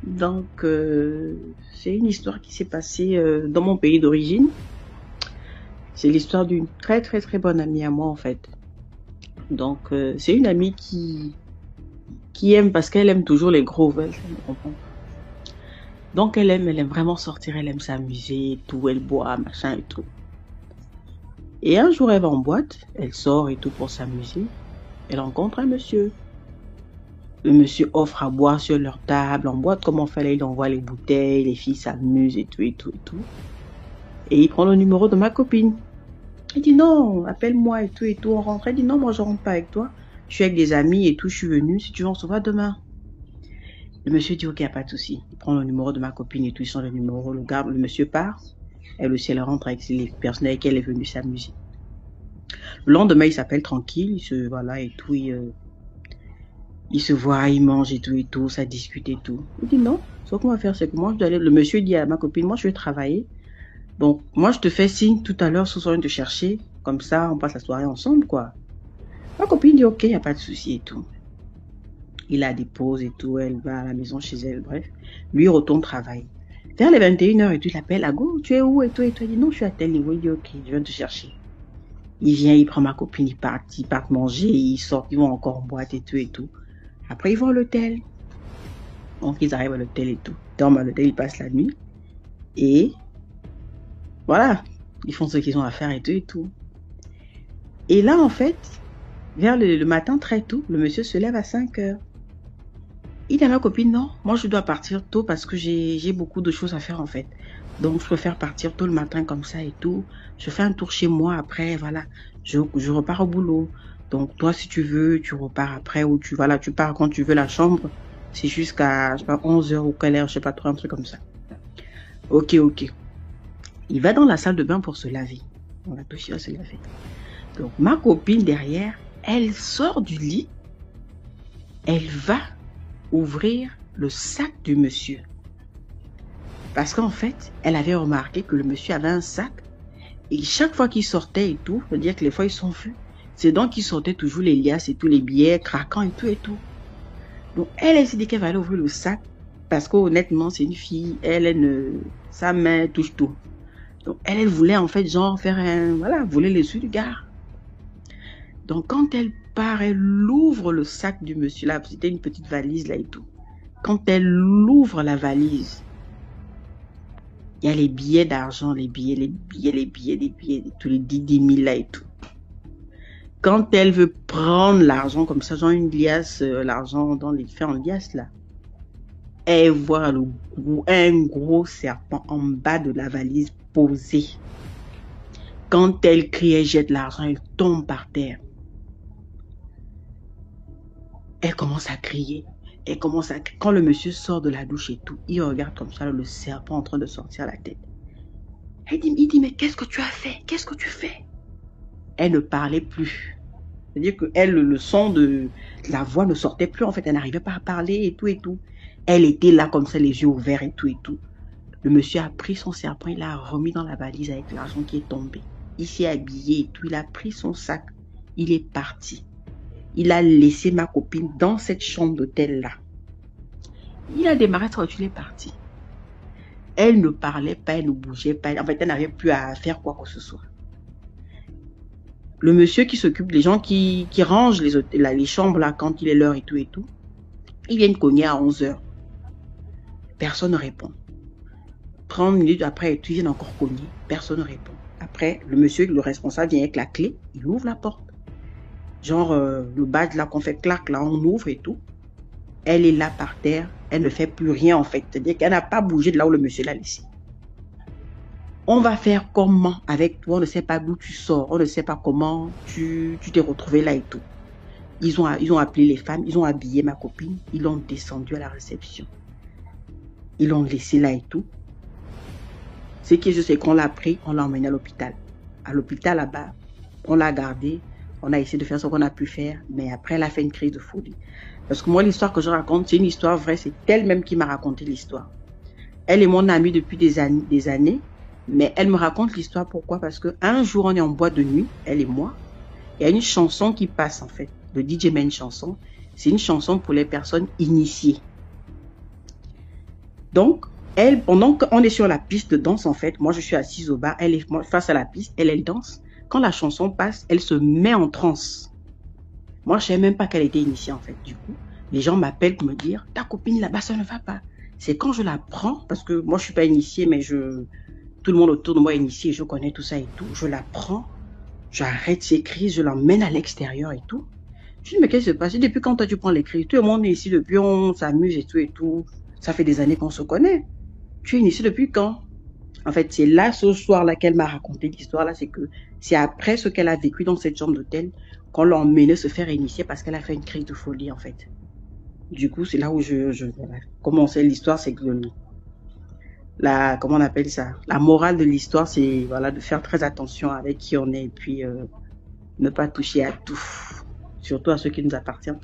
Donc, c'est une histoire qui s'est passée dans mon pays d'origine. C'est l'histoire d'une très très très bonne amie à moi en fait. Donc, c'est une amie qui aime parce qu'elle aime toujours les gros veulent, ça me comprend. Donc, elle aime vraiment sortir, elle aime s'amuser, tout, elle boit, machin et tout. Et un jour, elle va en boîte, elle sort et tout pour s'amuser. Elle rencontre un monsieur. Le monsieur offre à boire sur leur table, en boîte comme on fait là, il envoie les bouteilles, les filles s'amusent et tout et tout et tout. Et il prend le numéro de ma copine. Il dit non, appelle-moi et tout, on rentre. Elle dit non, moi je rentre pas avec toi. Je suis avec des amis et tout, je suis venue, si tu veux on se voit demain. Le monsieur dit ok, y a pas de souci. Il prend le numéro de ma copine et tout, il change le numéro, le monsieur part. Elle aussi, elle rentre avec les personnes avec qui elle est venue s'amuser. Le lendemain, il s'appelle tranquille, il se, voilà et tout, il se voit, il mange et tout, ça discute et tout. Il dit non, ce qu'on va faire, c'est que moi je dois aller. Le monsieur dit à ma copine, moi je vais travailler. Donc, moi je te fais signe tout à l'heure, ce soir, de te chercher. Comme ça, on passe la soirée ensemble, quoi. Ma copine dit ok, y a pas de souci et tout. Il la dépose et tout, elle va à la maison chez elle, bref. Lui, il retourne travailler. Vers les 21h et tout, il appelle à go, tu es où et tout. Il dit non, je suis à tel niveau. Il dit ok, je viens te chercher. Il vient, il prend ma copine, ils partent manger, ils sortent, ils vont encore en boîte et tout. Après, ils vont à l'hôtel. Donc, ils arrivent à l'hôtel et tout. Ils dorment à l'hôtel, ils passent la nuit. Et voilà, ils font ce qu'ils ont à faire et tout. Et là, en fait, vers le matin très tôt, le monsieur se lève à 5h. Il dit à ma copine, non, moi je dois partir tôt parce que j'ai beaucoup de choses à faire en fait. Donc je préfère partir tôt le matin comme ça et tout. Je fais un tour chez moi après, voilà, je repars au boulot. Donc toi si tu veux, tu repars après ou tu pars quand tu veux la chambre. C'est jusqu'à, je sais pas, 11h ou quelle heure, je sais pas trop, un truc comme ça. Ok. Il va dans la salle de bain pour se laver. On va toucher à se laver. Donc ma copine derrière, elle sort du lit, elle va ouvrir le sac du monsieur. Parce qu'en fait, elle avait remarqué que le monsieur avait un sac et chaque fois qu'il sortait et tout, c'est-à-dire que les fois ils sont vus, c'est donc qu'il sortait toujours les liasses et tous les billets craquants et tout. Donc elle s'est dit qu'elle va aller ouvrir le sac parce qu'honnêtement c'est une fille, sa main touche tout. Donc elle voulait en fait genre faire voler les yeux du gars. Donc quand elle part, elle ouvre le sac du monsieur là, c'était une petite valise là et tout. Quand elle ouvre la valise, il y a les billets d'argent, les billets, tous les 10 000 là et tout. Quand elle veut prendre l'argent comme ça, genre une liasse, l'argent dans les faits en liasse là, elle voit un gros serpent en bas de la valise posé. Quand elle crie, elle jette l'argent, elle tombe par terre. Elle commence à crier. Quand le monsieur sort de la douche et tout, il regarde comme ça le serpent en train de sortir la tête. Il dit, mais qu'est-ce que tu as fait? Qu'est-ce que tu fais? Elle ne parlait plus. C'est-à-dire que elle, le son de la voix ne sortait plus. En fait, elle n'arrivait pas à parler et tout. Elle était là comme ça, les yeux ouverts et tout. Le monsieur a pris son serpent, il l'a remis dans la valise avec l'argent qui est tombé. Il s'est habillé et tout. Il a pris son sac. Il est parti. Il a laissé ma copine dans cette chambre d'hôtel-là. Il a démarré sa voiture, il est parti. Elle ne parlait pas, elle ne bougeait pas. En fait, elle n'avait plus à faire quoi que ce soit. Le monsieur qui s'occupe des gens qui rangent les chambres là quand il est l'heure et tout, ils viennent cogner à 11h. Personne ne répond. 30 minutes après, ils viennent encore cogner. Personne ne répond. Après, le monsieur, le responsable vient avec la clé, il ouvre la porte. Genre, le badge là qu'on fait clac, là, on ouvre et tout. Elle est là par terre, elle ne fait plus rien en fait. C'est-à-dire qu'elle n'a pas bougé de là où le monsieur l'a laissé. On va faire comment avec toi? On ne sait pas d'où tu sors, on ne sait pas comment tu t'es retrouvé là et tout. Ils ont appelé les femmes, ils ont habillé ma copine, ils l'ont descendu à la réception. Ils l'ont laissé là et tout. Ce qui est juste, c'est qu'on l'a pris, on l'a emmené à l'hôpital. À l'hôpital là-bas, on l'a gardé, on a essayé de faire ce qu'on a pu faire, mais après elle a fait une crise de folie. Parce que moi, l'histoire que je raconte, c'est une histoire vraie, c'est elle-même qui m'a raconté l'histoire. Elle est mon amie depuis des années, mais elle me raconte l'histoire, pourquoi? Parce qu'un jour, on est en boîte de nuit, elle et moi, il y a une chanson qui passe en fait, le DJ met une chanson, c'est une chanson pour les personnes initiées. Donc, elle, pendant qu'on est sur la piste de danse, en fait, moi je suis assise au bar, elle est face à la piste, elle danse. Quand la chanson passe, elle se met en transe. Moi, je ne savais même pas qu'elle était initiée, en fait. Du coup, les gens m'appellent pour me dire, ta copine là-bas, ça ne va pas. C'est quand je la prends, parce que moi, je ne suis pas initiée, mais tout le monde autour de moi est initié, je connais tout ça et tout. Je la prends, j'arrête ses crises, je l'emmène à l'extérieur et tout. Je dis, mais qu'est-ce qui se passe? Depuis quand toi tu prends les crises? Tout le monde est ici depuis, on s'amuse et tout et tout. Ça fait des années qu'on se connaît. Tu es initié depuis quand? En fait, c'est là, ce soir-là, qu'elle m'a raconté l'histoire-là, c'est que c'est après ce qu'elle a vécu dans cette chambre d'hôtel qu'on l'a emmenée se faire initier parce qu'elle a fait une crise de folie, en fait. Du coup, c'est là où voilà, commençais l'histoire, c'est que comment on appelle ça? La morale de l'histoire, c'est voilà, de faire très attention avec qui on est et puis ne pas toucher à tout, surtout à ceux qui ne nous appartiennent pas.